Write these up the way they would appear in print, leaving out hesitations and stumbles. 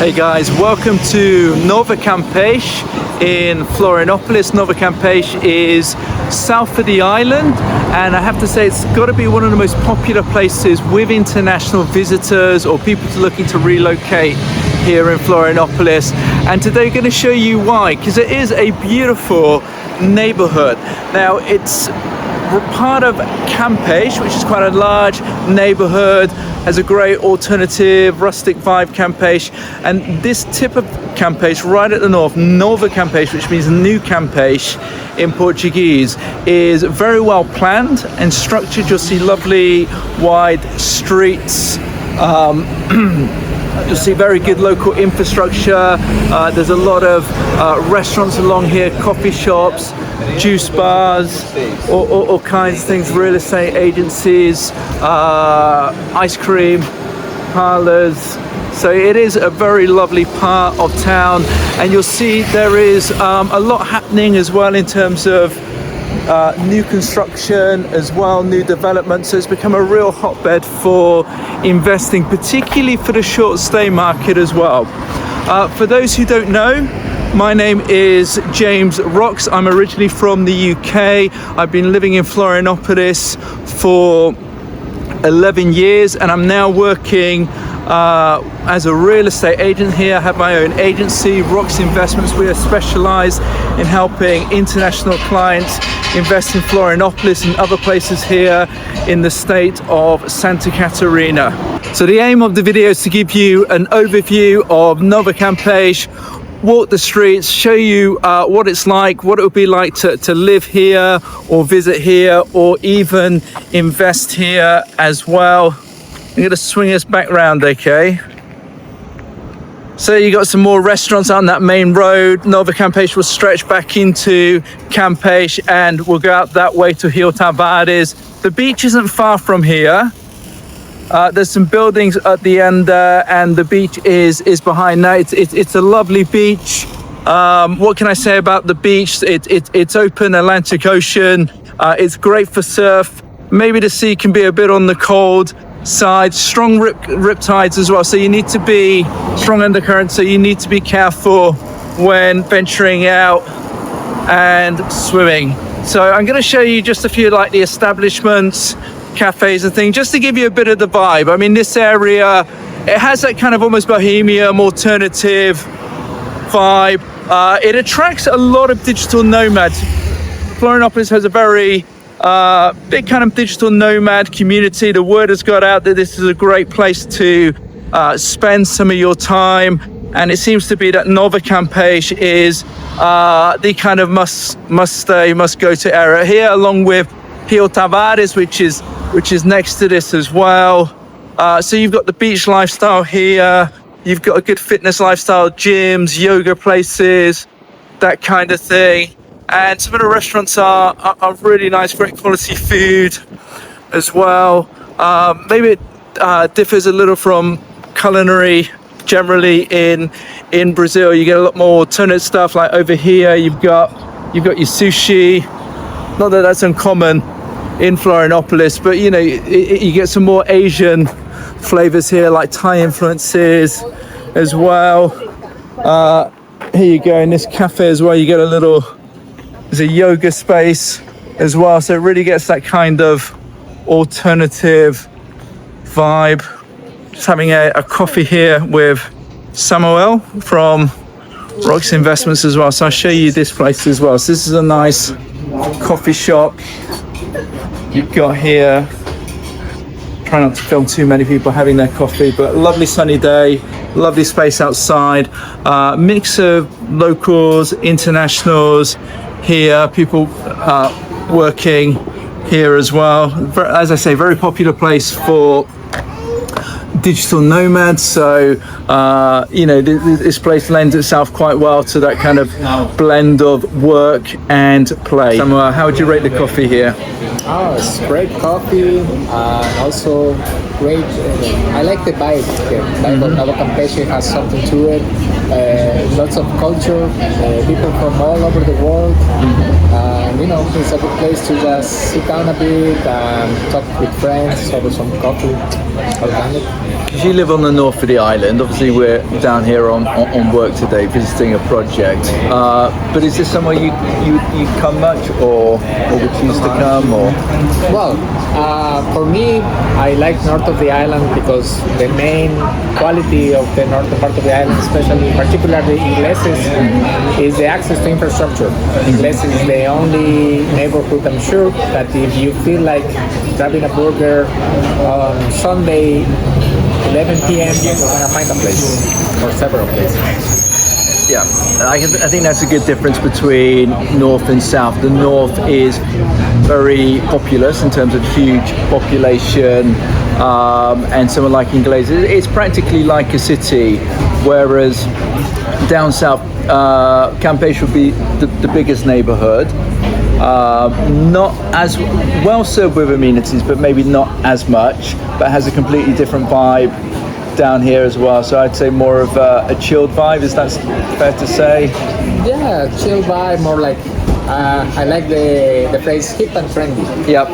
Hey guys, welcome to Novo Campeche in Florianopolis. Novo Campeche is south of the island, and I have to say it's got to be one of the most popular places with international visitors or people looking to relocate here in Florianopolis. And today I'm going to show you why, because it is a beautiful neighborhood. Now it's part of Campeche, which is quite a large neighborhood, has a great alternative rustic vibe Campeche, and this tip of Campeche right at the north, Novo Campeche, which means new Campeche in Portuguese, is very well planned and structured. You'll see lovely wide streets. You'll see very good local infrastructure. There's a lot of restaurants along here, coffee shops, juice bars, all kinds of things, real estate agencies, ice cream parlors. So it is a very lovely part of town, and you'll see there is a lot happening as well in terms of new construction as well, new development. So it's become a real hotbed for investing, particularly for the short stay market as well. For those who don't know, my name is James Rocks. I'm originally from the UK. I've been living in Florianopolis for 11 years, and I'm now working as a real estate agent here. I have my own agency, Rocks Investments. We are specialized in helping international clients invest in Florianopolis and other places here in the state of Santa Catarina. So the aim of the video is to give you an overview of Novo Campeche, walk the streets, show you what it's like, what it would be like to live here or visit here or even invest here as well. I'm going to swing us back round, okay? So you got some more restaurants on that main road. Novo Campeche will stretch back into Campeche, and we'll go out that way to Rio Tavares. The beach isn't far from here. There's some buildings at the end there, and the beach is behind that. It's a lovely beach. What can I say about the beach? It's open Atlantic Ocean. It's great for surf. Maybe the sea can be a bit on the cold side. Strong rip tides as well, so you need to be strong undercurrent, so you need to be careful when venturing out and swimming. So I'm going to show you just a few like the establishments, cafes and things, just to give you a bit of the vibe. I mean, this area, it has that kind of almost bohemian, alternative vibe. It attracts a lot of digital nomads. Florianopolis has a very big kind of digital nomad community. The word has got out that this is a great place to spend some of your time, and it seems to be that Novo Campeche is the kind of must stay, must go to area here, along with Rio Tavares, which is next to this as well. So you've got the beach lifestyle here. You've got a good fitness lifestyle, gyms, yoga places, that kind of thing. And some of the restaurants are really nice, great quality food as well. Maybe it differs a little from culinary generally in Brazil. You get a lot more alternative stuff. Like over here, you've got your sushi. Not that that's uncommon in Florianopolis, but you know, you get some more Asian flavors here, like Thai influences as well. Here you go, in this cafe as well, you get there's a yoga space as well, so it really gets that kind of alternative vibe. Just having a coffee here with Samuel from Rocks Investments as well, so I'll show you this place as well. So this is a nice coffee shop you've got here. Try not to film too many people having their coffee, but lovely sunny day, lovely space outside. Mix of locals, internationals here, people working here as well. As I say, very popular place for digital nomads, so you know, this place lends itself quite well to that kind of blend of work and play. Samuel, how would you rate the coffee here? Oh, it's great coffee. Also, great. I like the vibe here. Vibe of Novo Campeche has something to it. Lots of culture, people from all over the world. You know, it's a good place to just sit down a bit and talk with friends over some coffee, organic. You live on the north of the island. Obviously, we're down here on work today, visiting a project. But is this somewhere you come much, or would choose to come, or? Well, for me, I like north of the island because the main quality of the northern part of the island, especially particularly Ingleses, is the access to infrastructure. Ingleses is the only neighborhood, I'm sure, that if you feel like grabbing a burger on Sunday 11 p.m. you're gonna find a place or several places. Yeah, I think that's a good difference between north and south. The north is very populous in terms of huge population, and somewhere like Ingles, it's practically like a city, whereas down south, Campeche would be the biggest neighborhood. Not as well served with amenities, but maybe not as much, but has a completely different vibe down here as well. So I'd say more of a chilled vibe. Is that fair to say? Yeah, chill vibe, more like I like the phrase hip and trendy. Yep.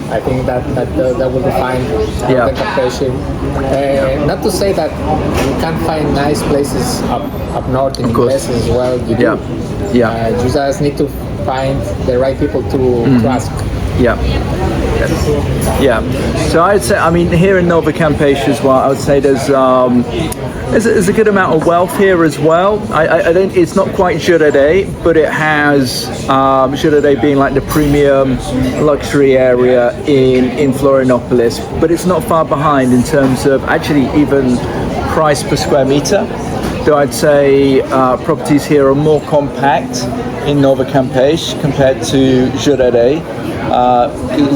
I think that will define Yeah. the Campeche. Not to say that you can't find nice places up north in Ingles as well. You do. Yeah. You just need to find the right people to ask. Yeah. Yeah. So I'd say, I mean, here in Novo Campeche as well, I would say there's a good amount of wealth here as well. I don't. It's not quite Jurerê, but it has Jurerê being like the premium luxury area in Florianopolis. But it's not far behind in terms of actually even price per square meter. Though I'd say properties here are more compact in Novo Campeche compared to Jurerê. A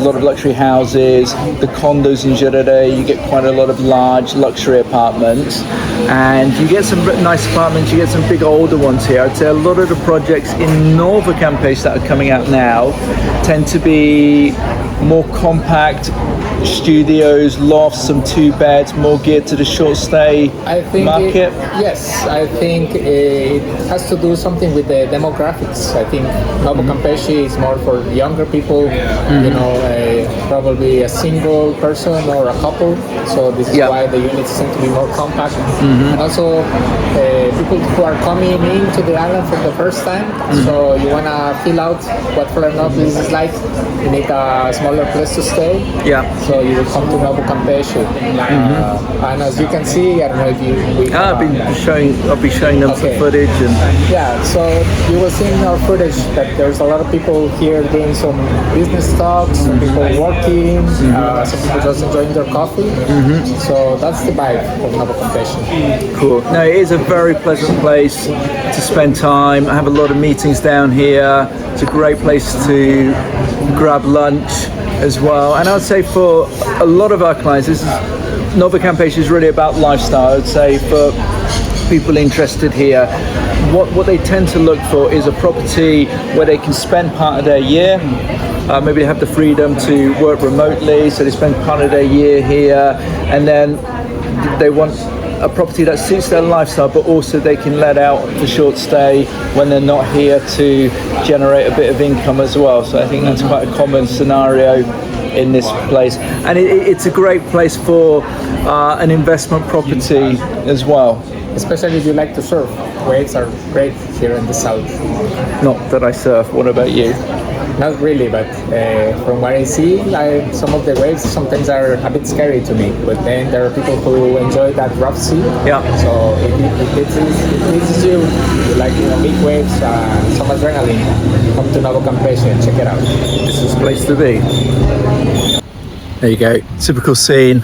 lot of luxury houses, the condos in Jurerê, you get quite a lot of large luxury apartments, and you get some nice apartments, you get some big older ones here. I'd say a lot of the projects in Novo Campeche that are coming out now tend to be more compact studios, lofts, some 2 beds, more geared to the short stay market. Yes, I think it has to do something with the demographics. I think Novo Campeche is more for younger people, you know, probably a single person or a couple. So this is why the units tend to be more compact. And also people who are coming into the island for the first time. So you want to feel out what Florianopolis is like. You need a smaller place to stay. Yeah. So you will come to Novo Campeche, and as you can see, I don't know if you. I'll be showing them some footage and. Yeah, so you will see in our footage that there's a lot of people here doing some business talks, some people working, some people just enjoying their coffee. So that's the vibe of Novo Campeche. Cool. No, it is a very pleasant place to spend time. I have a lot of meetings down here. It's a great place to grab lunch as well. And I would say for a lot of our clients, Novo Campeche is really about lifestyle. I would say for people interested here, what they tend to look for is a property where they can spend part of their year. Maybe they have the freedom to work remotely, so they spend part of their year here, and then they want a property that suits their lifestyle, but also they can let out for short stay when they're not here to generate a bit of income as well. So I think that's quite a common scenario in this place, and it's a great place for an investment property as well. Especially if you like to surf. Waves are great here in the south. Not that I surf. What about you? Not really, but from what I see, some of the waves sometimes are a bit scary to me. But then there are people who enjoy that rough sea. Yeah. So if it pleases you, you like big waves, some adrenaline, come to Novo Campeche and check it out. This is the place to be. There you go. Typical scene.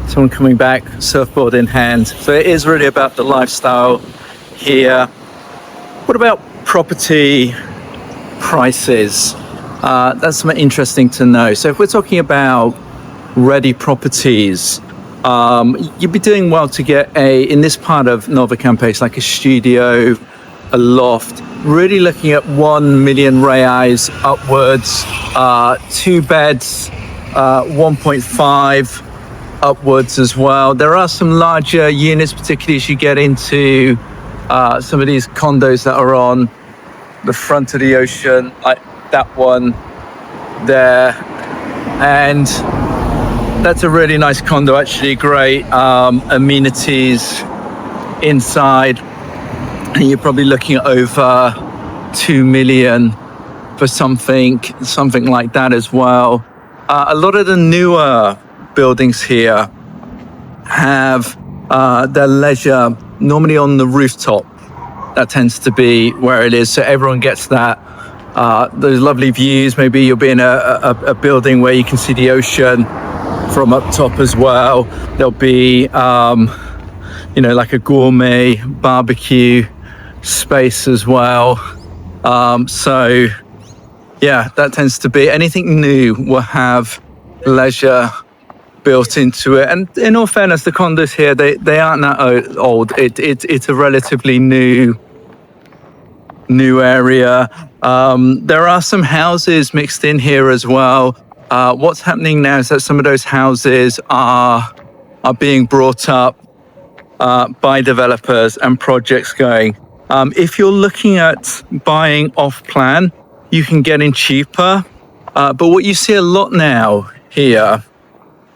Someone coming back, surfboard in hand. So it is really about the lifestyle here. What about property prices? That's something interesting to know. So if we're talking about ready properties, you'd be doing well to get in this part of Novo Campeche, like a studio, a loft, really looking at 1 million reais upwards, 2 beds, 1.5. upwards as well. There are some larger units, particularly as you get into some of these condos that are on the front of the ocean, like that one there. And that's a really nice condo, actually. Great amenities inside, and you're probably looking at over 2 million for something like that as well. A lot of the newer buildings here have their leisure normally on the rooftop. That tends to be where it is, so everyone gets that those lovely views. Maybe you'll be in a building where you can see the ocean from up top as well. There'll be like a gourmet barbecue space as well. So yeah, that tends to be anything new will have leisure built into it. And in all fairness, the condos here, they aren't that old. It's a relatively new area. There are some houses mixed in here as well. What's happening now is that some of those houses are being brought up by developers and projects going. If you're looking at buying off plan, you can get in cheaper. But what you see a lot now here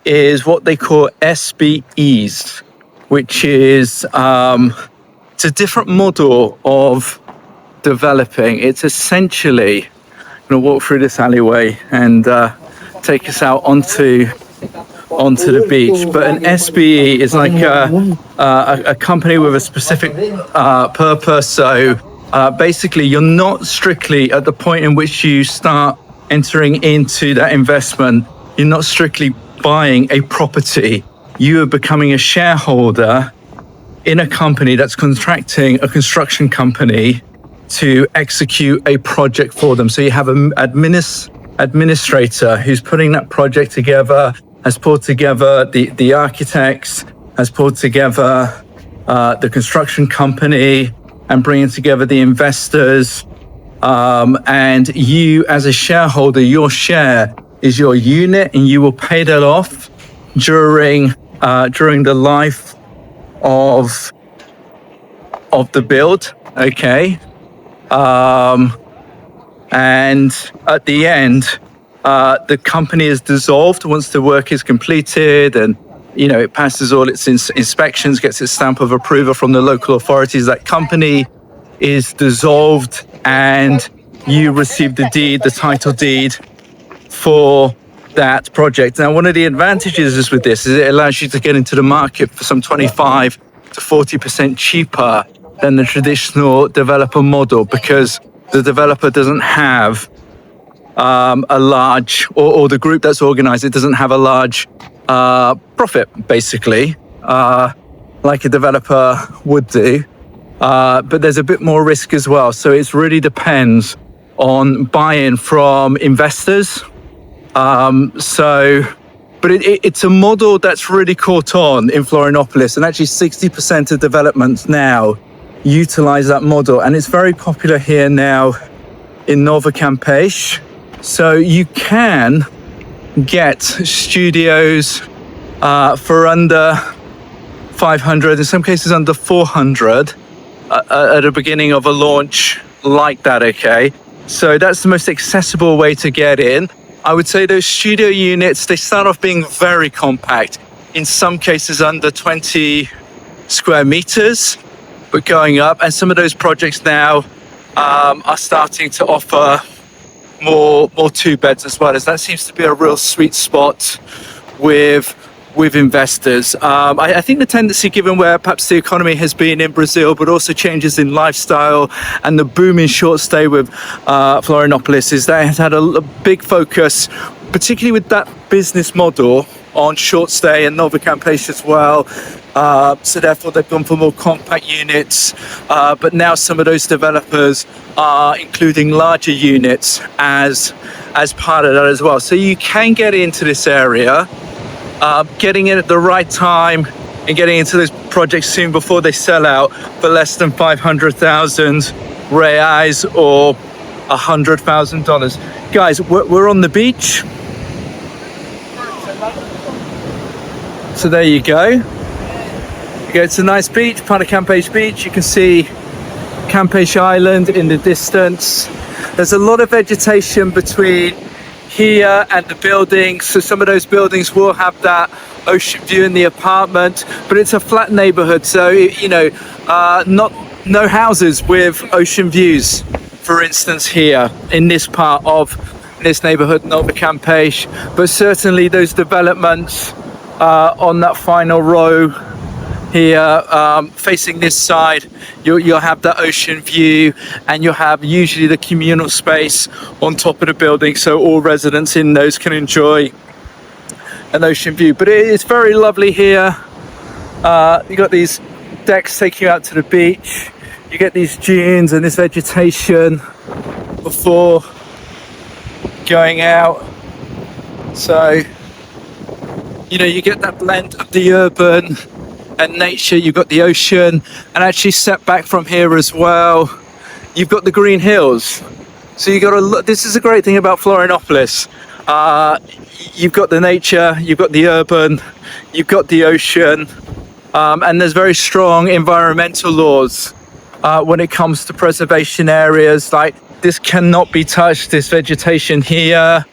is what they call SBEs, which is it's a different model of developing. It's essentially, I'm going to walk through this alleyway and take us out onto the beach. But an SBE is like a company with a specific purpose. So basically, you're not strictly at the point in which you start entering into that investment. You're not strictly buying a property. You are becoming a shareholder in a company that's contracting a construction company to execute a project for them. So you have an administrator who's putting that project together, has pulled together the architects, has pulled together the construction company, and bringing together the investors. And you, as a shareholder, your share is your unit, and you will pay that off during the life of the build. Okay. And at the end, the company is dissolved once the work is completed, and it passes all its inspections, gets its stamp of approval from the local authorities. That company is dissolved, and you receive the title deed for that project. Now, one of the advantages with this is it allows you to get into the market for some 25 to 40% cheaper than the traditional developer model, because the developer doesn't have a large, or the group that's organized it doesn't have a large profit, basically, like a developer would do. But there's a bit more risk as well. So it really depends on buy-in from investors. But it's a model that's really caught on in Florianopolis, and actually 60% of developments now utilize that model, and it's very popular here now in Novo Campeche. So you can get studios for under 500, in some cases under 400 at the beginning of a launch like that. Okay, so that's the most accessible way to get in. I would say those studio units, they start off being very compact, in some cases under 20 square meters, but going up. And some of those projects now are starting to offer more two beds as well, as that seems to be a real sweet spot with investors. I think the tendency, given where perhaps the economy has been in Brazil, but also changes in lifestyle and the boom in short stay with Florianopolis, is that it has had a big focus, particularly with that business model, on short stay, and Novo Campeche as well. So therefore they've gone for more compact units, but now some of those developers are including larger units as part of that as well. So you can get into this area, getting in at the right time and getting into those projects soon before they sell out for less than 500,000 reais or $100,000. Guys, we're on the beach. So there you go. You go to a nice beach, part of Campeche Beach. You can see Campeche Island in the distance. There's a lot of vegetation between here and the buildings, so some of those buildings will have that ocean view in the apartment, but it's a flat neighborhood, so you know, no houses with ocean views, for instance, here in this part of this neighborhood, Novo Campeche. But certainly those developments on that final row here, facing this side, you'll have that ocean view, and you'll have usually the communal space on top of the building, so all residents in those can enjoy an ocean view. But it is very lovely here. You got these decks taking you out to the beach. You get these dunes and this vegetation before going out, so you know, you get that blend of the urban and nature. You've got the ocean, and actually set back from here as well, you've got the green hills. So you got to look. This is a great thing about Florianopolis. You've got the nature, you've got the urban, you've got the ocean, and there's very strong environmental laws when it comes to preservation areas. Like, this cannot be touched, this vegetation here.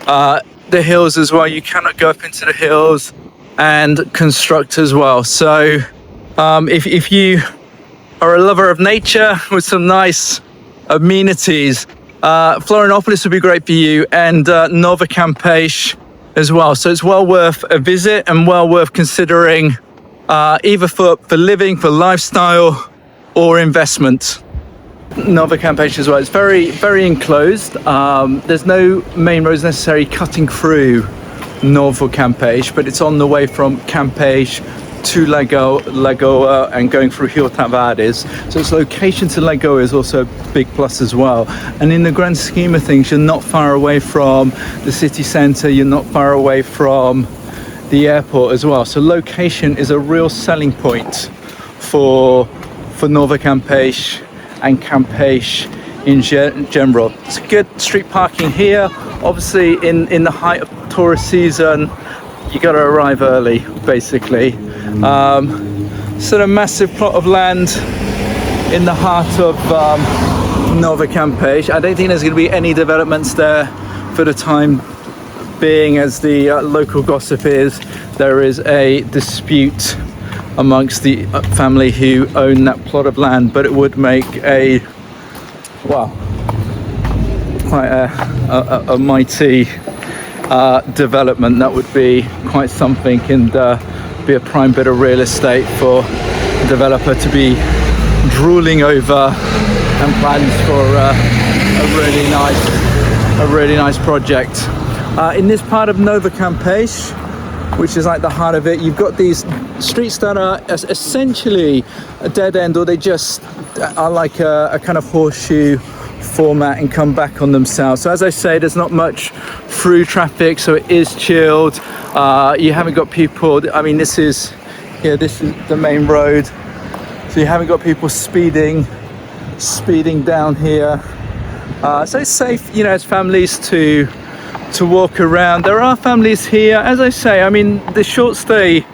The hills as well, you cannot go up into the hills and construct as well. So if you are a lover of nature with some nice amenities, Florianopolis would be great for you, and Novo Campeche as well. So it's well worth a visit and well worth considering, either for living, for lifestyle, or investment. Novo Campeche as well. It's very, very enclosed. There's no main roads necessarily cutting through Novo Campeche, but it's on the way from Campeche to Lagoa and going through Rio Tavares. So its location to Lagoa is also a big plus as well. And in the grand scheme of things, you're not far away from the city centre, you're not far away from the airport as well. So location is a real selling point for Novo Campeche and Campeche in general. It's good street parking here. Obviously in the height of tourist season, you got to arrive early, basically. Sort of massive plot of land in the heart of Novo Campeche. I don't think there's going to be any developments there for the time being, as the local gossip is there is a dispute amongst the family who own that plot of land, but it would make a, well, quite a mighty development. That would be quite something, and be a prime bit of real estate for a developer to be drooling over, and plans for a really nice project. In this part of Novo Campeche, which is like the heart of it, you've got these streets that are essentially a dead end, or they just are like a kind of horseshoe format and come back on themselves. So as I say, there's not much through traffic, so it is chilled. You haven't got people, I mean, this is the main road, so you haven't got people speeding down here. So it's safe, you know, as families to walk around. There are families here, as I say. I mean, the short stay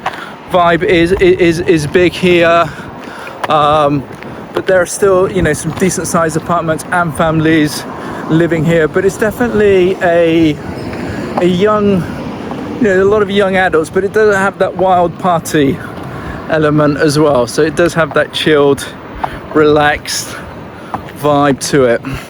vibe is big here, but there are still, you know, some decent sized apartments and families living here. But it's definitely a young, you know, a lot of young adults, but it doesn't have that wild party element as well. So it does have that chilled, relaxed vibe to it.